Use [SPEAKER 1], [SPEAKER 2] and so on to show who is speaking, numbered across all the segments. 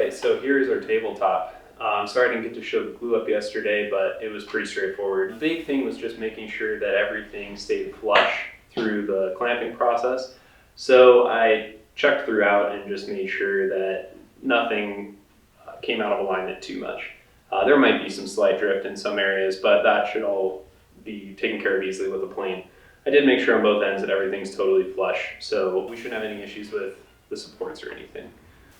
[SPEAKER 1] Alright, so here's our tabletop. Sorry I didn't get to show the glue up yesterday, but it was pretty straightforward. The big thing was just making sure that everything stayed flush through the clamping process. So I checked throughout and just made sure that nothing came out of alignment too much. There might be some slight drift in some areas, but that should all be taken care of easily with a plane. I did make sure on both ends that everything's totally flush, so we shouldn't have any issues with the supports or anything.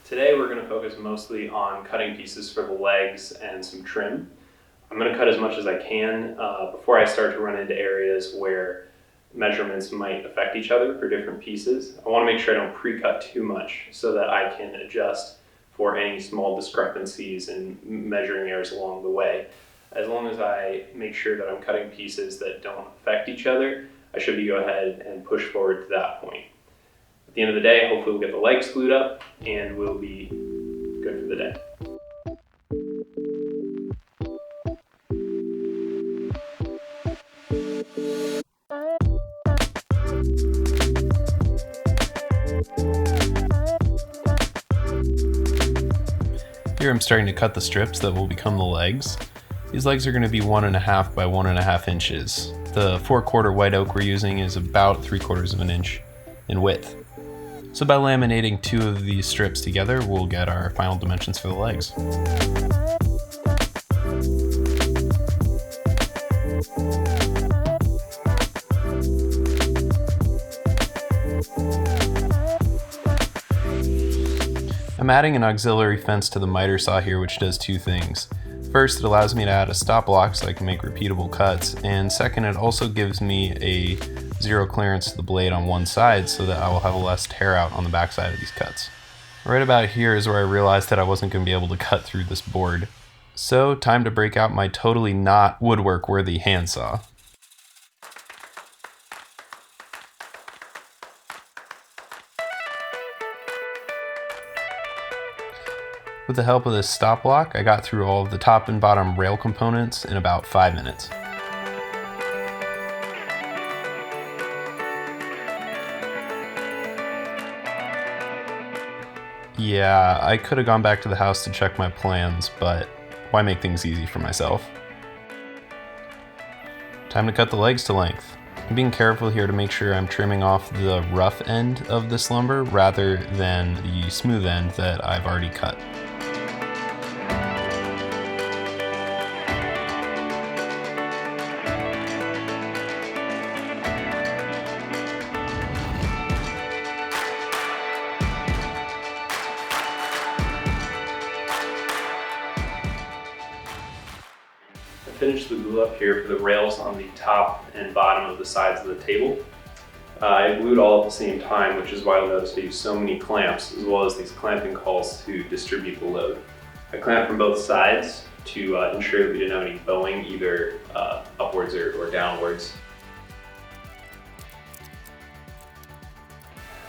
[SPEAKER 1] Today we're going to focus mostly on cutting pieces for the legs and some trim. I'm going to cut as much as I can before I start to run into areas where measurements might affect each other for different pieces. I want to make sure I don't pre-cut too much so that I can adjust for any small discrepancies and measuring errors along the way. As long as I make sure that I'm cutting pieces that don't affect each other, I should be go ahead and push forward to that point. At the end of the day, hopefully we'll get the legs glued up and we'll be good for the day.
[SPEAKER 2] Here I'm starting to cut the strips that will become the legs. These legs are going to be 1.5 by 1.5 inches. The 4/4 white oak we're using is about 3/4 of an inch in width. So by laminating 2 of these strips together, we'll get our final dimensions for the legs. I'm adding an auxiliary fence to the miter saw here, which does 2 things. First, it allows me to add a stop block so I can make repeatable cuts, and second, it also gives me a zero clearance to the blade on one side so that I will have a less tear out on the back side of these cuts. Right about here is where I realized that I wasn't going to be able to cut through this board. So, time to break out my totally not woodwork worthy handsaw. With the help of this stop block, I got through all of the top and bottom rail components in about 5 minutes. Yeah, I could have gone back to the house to check my plans, but why make things easy for myself? Time to cut the legs to length. I'm being careful here to make sure I'm trimming off the rough end of this lumber rather than the smooth end that I've already cut.
[SPEAKER 1] Finish the glue up here for the rails on the top and bottom of the sides of the table. I glued all at the same time, which is why you'll notice I use so many clamps, as well as these clamping calls to distribute the load. I clamped from both sides to ensure that we didn't have any bowing, either upwards or downwards.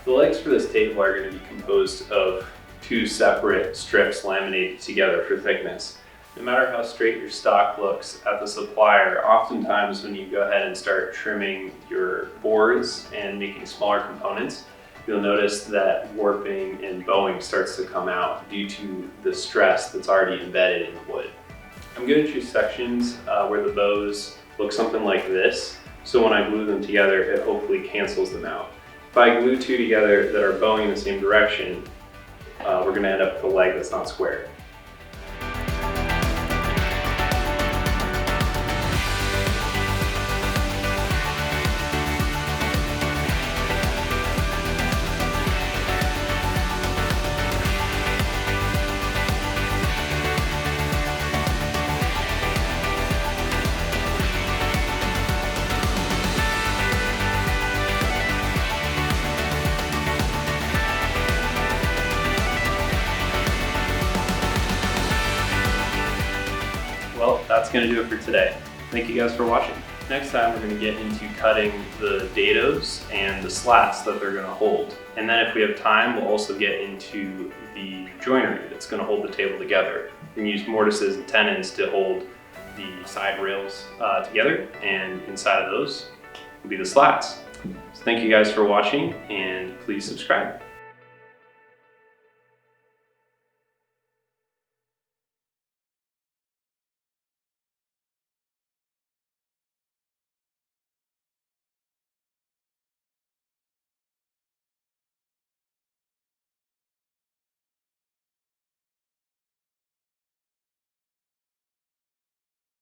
[SPEAKER 1] The legs for this table are going to be composed of 2 separate strips laminated together for thickness. No matter how straight your stock looks at the supplier, oftentimes when you go ahead and start trimming your boards and making smaller components, you'll notice that warping and bowing starts to come out due to the stress that's already embedded in the wood. I'm going to choose sections where the bows look something like this, so when I glue them together, it hopefully cancels them out. If I glue 2 together that are bowing in the same direction, we're going to end up with a leg that's not square. Well, that's going to do it for today. Thank you guys for watching. Next time we're going to get into cutting the dados and the slats that they're going to hold. And then if we have time, we'll also get into the joinery that's going to hold the table together. We can use mortises and tenons to hold the side rails together, and inside of those will be the slats. So thank you guys for watching, and please subscribe.